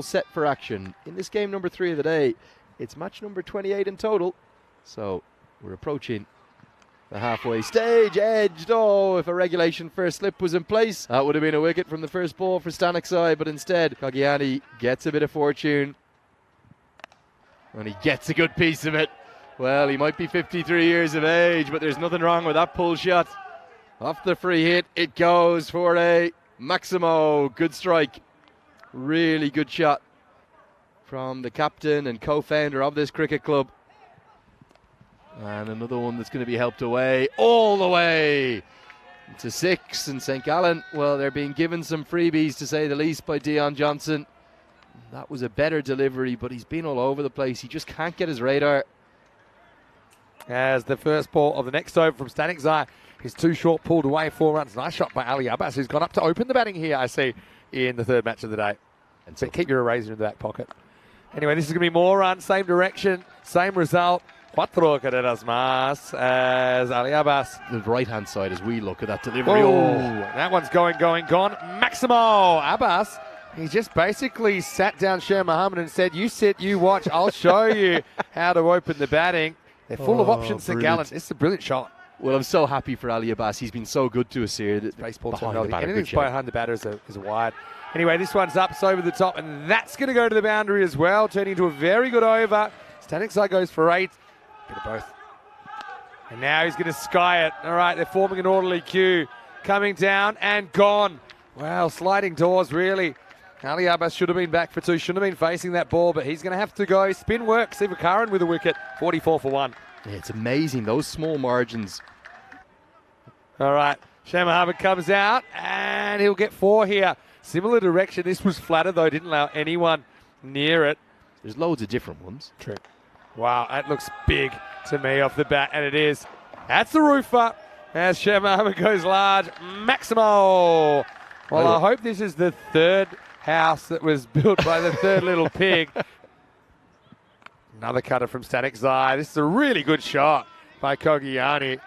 set for action. In this game number 3 of the day, it's match number 28 in total. So we're approaching the halfway stage. Edged. Oh, if a regulation first slip was in place, that would have been a wicket from the first ball for Stanicsai, but instead Kogiani gets a bit of fortune and he gets a good piece of it. Well, he might be 53 years of age, but there's nothing wrong with that pull shot. Off the free hit, it goes for a Maximo. Good strike. Really good shot from the captain and co-founder of this cricket club. And another one that's going to be helped away all the way to 6. And St. Gallen, well, they're being given some freebies to say the least by Dion Johnson. That was a better delivery, but he's been all over the place. He just can't get his radar. As the first ball of the next over from Stanicsai is too short, pulled away, 4 runs. Nice shot by Ali Abbas, who's gone up to open the batting here, I see, in the third match of the day. And so keep your eraser in the back pocket. Anyway, this is going to be more runs, same direction, same result. 4 carreras más as Ali Abbas. The right-hand side as we look at that delivery. Oh, that one's gone. Maximo Abbas. He just basically sat down Sher Mohammed and said, you sit, you watch, I'll show you how to open the batting. They're full of options, St. Gallen. It's a brilliant shot. Well, I'm so happy for Ali Abbas. He's been so good to us here. Baseball terminology. Anything's behind the batter is a wide. Anyway, this one's up, so over the top, and that's going to go to the boundary as well, turning into a very good over. Stanicsai goes for 8. Bit of both. And now he's going to sky it. All right, they're forming an orderly queue. Coming down and gone. Wow, sliding doors, really. Ali Abbas should have been back for 2, shouldn't have been facing that ball, but he's going to have to go. Spin work, Sivakaran with a wicket, 44 for 1. Yeah, it's amazing, those small margins. All right, Sher Mohammed comes out, and he'll get 4 here. Similar direction. This was flatter, though, didn't allow anyone near it. There's loads of different ones. True. Wow, that looks big to me off the bat, and it is. That's the roofer, as Sher Mohammed goes large. Maximo. Well, I hope this is the third house that was built by the third little pig. Another cutter from Stanicsai. This is a really good shot by Kogiani.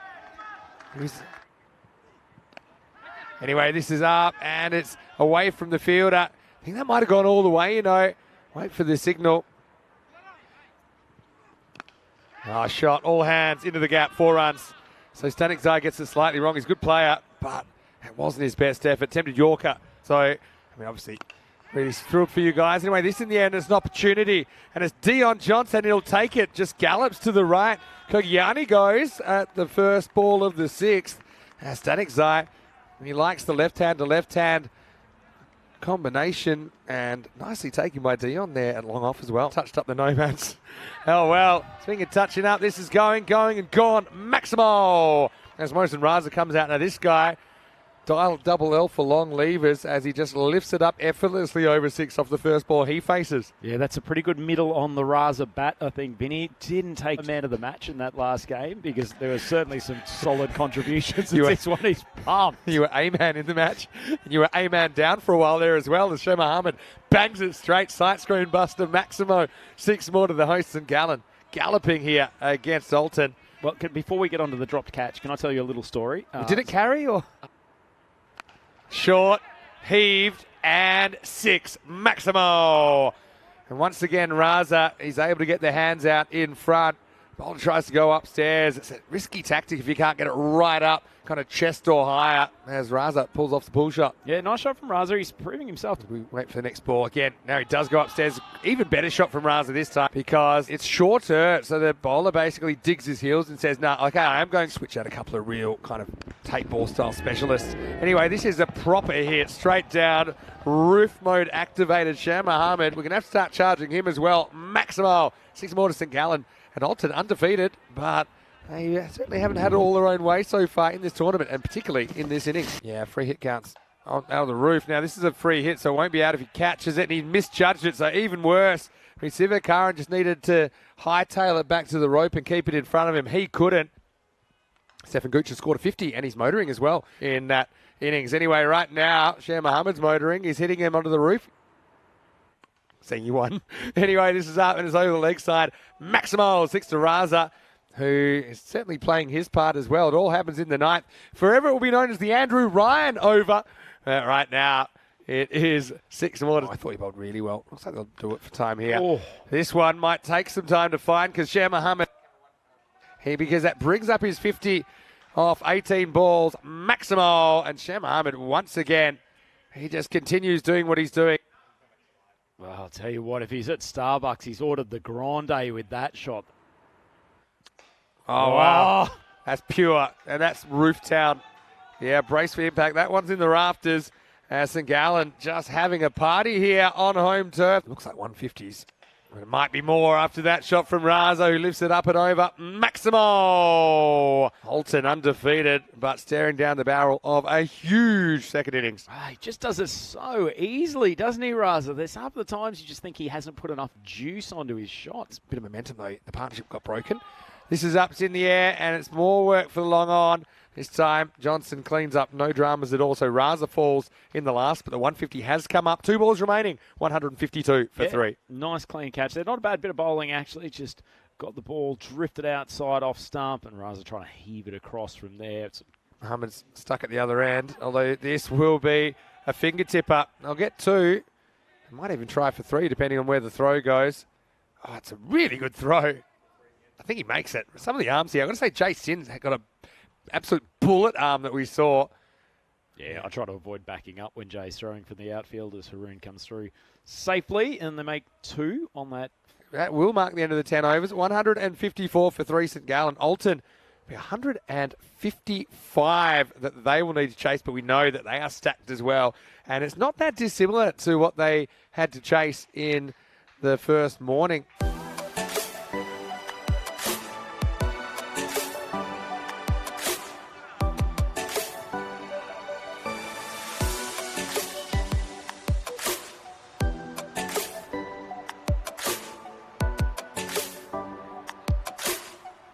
Anyway, this is up and it's away from the fielder. I think that might have gone all the way, you know. Wait for the signal. Shot, all hands into the gap, 4 runs. So Stanicsai gets it slightly wrong. He's a good player, but it wasn't his best effort. Attempted Yorker. So, I mean, obviously, really thrilled for you guys. Anyway, this in the end is an opportunity. And it's Dion Johnson. He'll take it. Just gallops to the right. Kogiani goes at the first ball of the 6th. Stanicsai, he likes the left-hand to left-hand combination. And nicely taken by Dion there and long off as well. Touched up the nomads. Oh, well. Swinging, touching up. This is going and gone. Maximo. As Mohsen Raza comes out. Now, this guy dial double L for long levers as he just lifts it up effortlessly over 6 off the first ball he faces. Yeah, that's a pretty good middle on the Raza bat, I think. Vinny didn't take the man of the match in that last game because there was certainly some solid contributions. This one he's pumped. You were A-man in the match, and you were A-man down for a while there as well as Sher Mohammed bangs it straight. Sight screen buster, Maximo. 6 more to the hosts and Gallen. Galloping here against Alton. Well, before we get on to the dropped catch, can I tell you a little story? Did it carry or...? Short, heaved, and 6. Maximo. And once again, Raza, he's able to get the hands out in front. Bowler tries to go upstairs. It's a risky tactic if you can't get it right up, kind of chest or higher, as Raza pulls off the pull shot. Yeah, nice shot from Raza. He's proving himself. We wait for the next ball again. Now he does go upstairs. Even better shot from Raza this time because it's shorter. So the bowler basically digs his heels and says, no, okay, I am going to switch out a couple of real kind of tape ball style specialists. Anyway, this is a proper hit. Straight down. Roof mode activated. Sher Mohammed. We're going to have to start charging him as well. Maximo. 6 more to St. Gallen. And Alton undefeated, but they certainly haven't had it all their own way so far in this tournament, and particularly in this inning. Yeah, free hit counts out of the roof. Now, this is a free hit, so it won't be out if he catches it, and he misjudged it, so even worse. I mean, Sivakaran just needed to hightail it back to the rope and keep it in front of him. He couldn't. Stefan Gooch has scored a 50, and he's motoring as well in that innings. Anyway, right now, Sher Mohammed's motoring. He's hitting him onto the roof. Seeing you won. Anyway, this is up and it's over the leg side. Maximo, 6 to Raza, who is certainly playing his part as well. It all happens in the 9th. Forever it will be known as the Andrew Ryan over. Right now, It is 6 more. I thought he bowled really well. Looks like they'll do it for time here. Oh. This one might take some time to find because Sher Mohammed, because that brings up his 50 off 18 balls. Maximo, and Sher Mohammed once again, he just continues doing what he's doing. Well, I'll tell you what, if he's at Starbucks, he's ordered the Grande with that shot. Oh, wow. That's pure, and that's Roof Town. Yeah, brace for impact. That one's in the rafters. St. Gallen just having a party here on home turf. Looks like 150s. It might be more after that shot from Raza, who lifts it up and over. Maximo! Holton undefeated, but staring down the barrel of a huge second innings. He just does it so easily, doesn't he, Raza? There's half the times you just think he hasn't put enough juice onto his shots. Bit of momentum, though. The partnership got broken. This is up, it's in the air, and it's more work for the long on. This time, Johnson cleans up, no dramas at all. So Raza falls in the last, but the 150 has come up. 2 balls remaining, 152 for 3. Nice clean catch there. Not a bad bit of bowling, actually. Just got the ball drifted outside off stump, and Raza trying to heave it across from there. Muhammad's stuck at the other end, although this will be a fingertip up. I'll get 2. I might even try for 3, depending on where the throw goes. Oh, it's a really good throw. I think he makes it. Some of the arms here, I've got to say Jay Sin's got a absolute bullet arm that we saw. Yeah, I try to avoid backing up when Jay's throwing from the outfield as Haroon comes through safely, and they make 2 on that. That will mark the end of the 10 overs. 154 for 3 St. Gallen. Alton, 155 that they will need to chase, but we know that they are stacked as well. And it's not that dissimilar to what they had to chase in the first morning.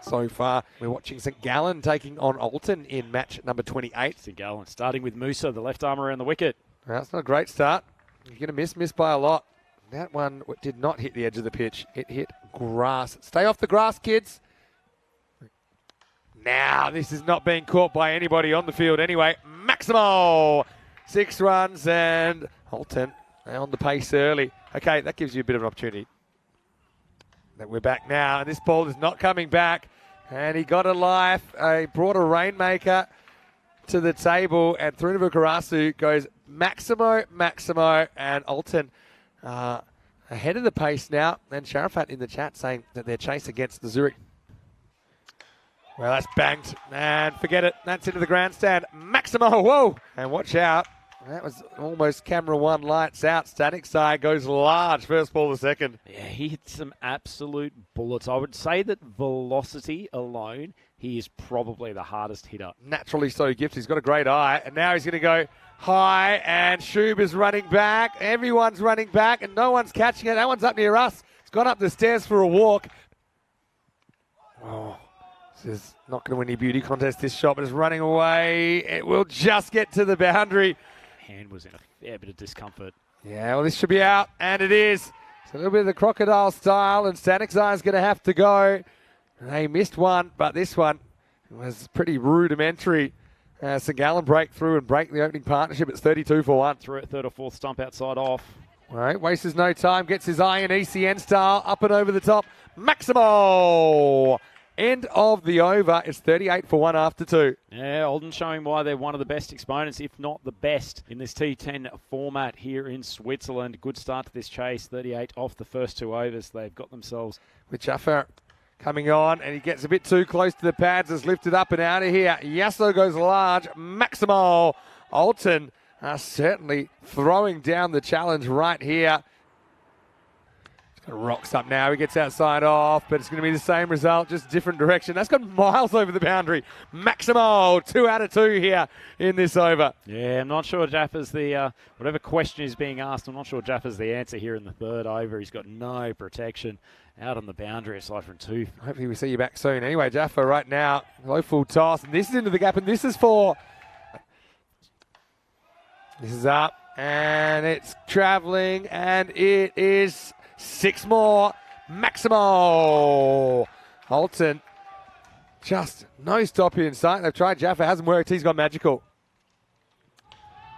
So far, we're watching St. Gallen taking on Alton in match number 28. St. Gallen starting with Musa, the left arm around the wicket. That's not a great start. You're going to miss by a lot. That one did not hit the edge of the pitch. It hit grass. Stay off the grass, kids. Now, this is not being caught by anybody on the field anyway. Maximo! 6 runs, and Alton on the pace early. Okay, that gives you a bit of an opportunity. We're back now, and this ball is not coming back. And he got a life. He brought a rainmaker to the table, and Thrunavu Karasu goes Maximo, and Alton ahead of the pace now. And Sharafat in the chat saying that their chase against the Zurich. Well, that's banked, and forget it. That's into the grandstand. Maximo, whoa! And watch out. That was almost camera 1, lights out. Static side goes large. First ball, the second. Yeah, he hit some absolute bullets. I would say that velocity alone, he is probably the hardest hitter. Naturally so, Gift. He's got a great eye. And now he's going to go high, and Shub is running back. Everyone's running back, and no one's catching it. That one's up near us. It's gone up the stairs for a walk. Oh, this is not going to win any beauty contest, this shot, but it's running away. It will just get to the boundary. Hand was in a fair bit of discomfort. Yeah, well, this should be out, and it is. It's a little bit of the crocodile style, and Stanic's Eye is going to have to go. They missed one, but this one was pretty rudimentary. St. Gallen break through and break the opening partnership. It's 32 for 1. Through at 3rd or 4th stump outside off. All right, wastes no time, gets his eye in ECN style, up and over the top. Maximo! End of the over. It's 38 for 1 after 2. Yeah, Alden showing why they're one of the best exponents, if not the best, in this T10 format here in Switzerland. Good start to this chase. 38 off the first 2 overs. They've got themselves. With Jaffa coming on, and he gets a bit too close to the pads. Is lifted up and out of here. Yasso goes large. Maximo. Alton certainly throwing down the challenge right here. Rocks up now. He gets outside off, but it's going to be the same result, just different direction. That's gone miles over the boundary. Maximo, 2 out of 2 here in this over. Yeah, I'm not sure Jaffa's the, whatever question is being asked, I'm not sure Jaffa's the answer here in the 3rd over. He's got no protection out on the boundary aside from 2. Hopefully we see you back soon. Anyway, Jaffa right now, low full toss, and this is into the gap, and this is for... This is up, and it's travelling, and it is... 6 more. Maximo. Alton. Just no stop here in sight. They've tried Jaffa. Hasn't worked. He's gone magical.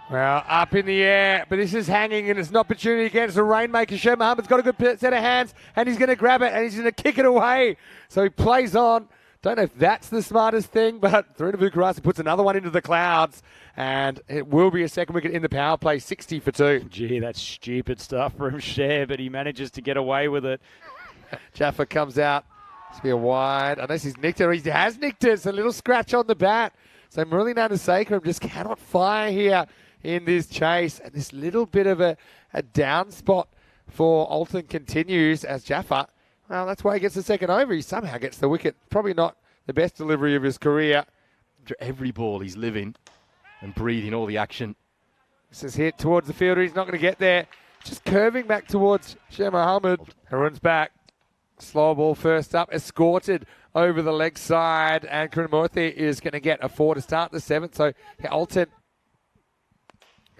Well, up in the air, but this is hanging, and it's an opportunity against the Rainmaker. Sher Mohamed's got a good set of hands, and he's going to grab it, and he's going to kick it away. So he plays on. Don't know if that's the smartest thing, but Tharuna Vukarasi puts another one into the clouds, and it will be a second wicket in the power play, 60 for 2. Gee, that's stupid stuff from Sher, but he manages to get away with it. Jaffa comes out. It's be a wide, unless he's nicked it, or he has nicked it. It's a little scratch on the bat. So Murali Nandasekharam just cannot fire here in this chase. And this little bit of a down spot for Alton continues as Jaffa. Well, that's why he gets the second over. He somehow gets the wicket. Probably not the best delivery of his career. After every ball, he's living and breathing all the action. This is hit towards the fielder. He's not going to get there. Just curving back towards Sher Mohamed. Harun's back. Slow ball first up. Escorted over the leg side. And Karunamurthy is going to get a 4 to start the 7th. So yeah, Alton.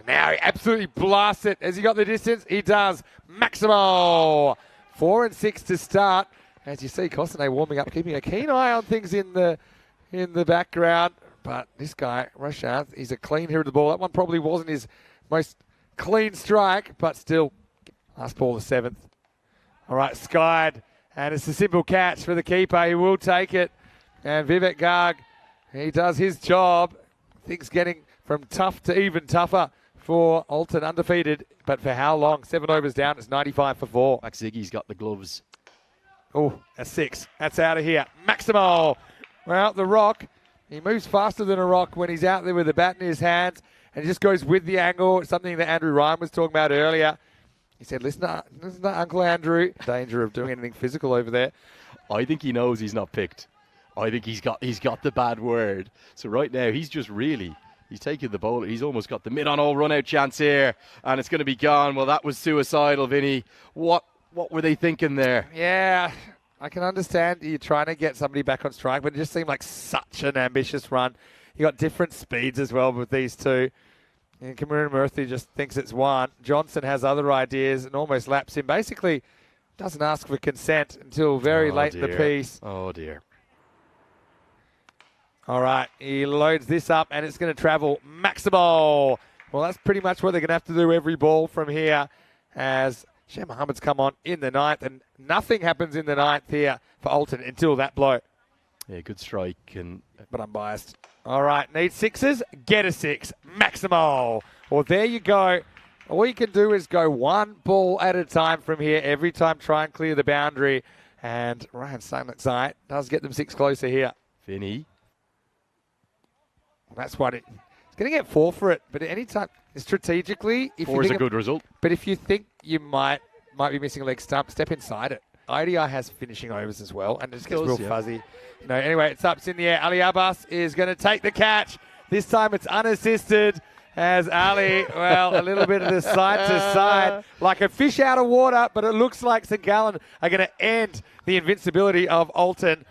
Now he absolutely blasts it. Has he got the distance? He does. Maximo. 4 and 6 to start. As you see, Kosane warming up, keeping a keen eye on things in the background. But this guy, Rashad, he's a clean hitter of the ball. That one probably wasn't his most clean strike, but still, last ball the 7th. All right, skied, and it's a simple catch for the keeper. He will take it. And Vivek Garg, he does his job. Things getting from tough to even tougher for Alton, undefeated. But for how long? 7 overs down, it's 95 for 4. Max Ziggy's got the gloves. Oh, that's 6. That's out of here. Maximo. Well, the Rock, he moves faster than a rock when he's out there with the bat in his hands, and he just goes with the angle. It's something that Andrew Ryan was talking about earlier. He said, listen to Uncle Andrew. Danger of doing anything physical over there. I think he knows he's not picked. I think he's got the bad word. So right now, he's taking the bowler. He's almost got the mid-on all run-out chance here, and it's going to be gone. Well, that was suicidal, Vinny. What were they thinking there? Yeah, I can understand you're trying to get somebody back on strike, but it just seemed like such an ambitious run. You got different speeds as well with these two. And Karunamurthy just thinks it's one. Johnson has other ideas and almost laps him. Basically, doesn't ask for consent until very late in the piece. Oh, dear. All right, he loads this up, and it's going to travel Maximo. Well, that's pretty much what they're going to have to do every ball from here as Sher Mohamed's come on in the 9th, and nothing happens in the 9th here for Alton until that blow. Yeah, good strike. But I'm biased. All right, need 6s, get a 6. Maximo. Well, there you go. All you can do is go one ball at a time from here. Every time try and clear the boundary. And Ryan Stamexite does get them 6 closer here. Vinny. That's what it's going to get 4 for it. But any time, strategically, if 4 is a good result. But if you think you might be missing a leg stump, step inside it. IDI has finishing overs as well, and it just gets real fuzzy. You know, anyway, it's up, it's in the air. Ali Abbas is going to take the catch. This time it's unassisted as Ali, well, a little bit of the side to side, like a fish out of water, but it looks like St. Gallen are going to end the invincibility of Alton.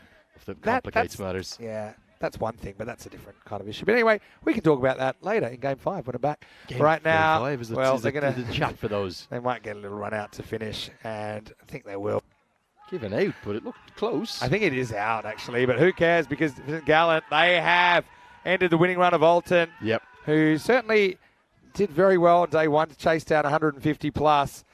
That complicates matters. Yeah. That's one thing, but that's a different kind of issue. But anyway, we can talk about that later in Game 5 when I'm back. Right now, they're going to chat for those. They might get a little run out to finish, and I think they will. Given out, but it looked close. I think it is out, actually, but who cares? Because St. Gallen, they have ended the winning run of Alton, yep, who certainly did very well on day 1, chased out 150 plus.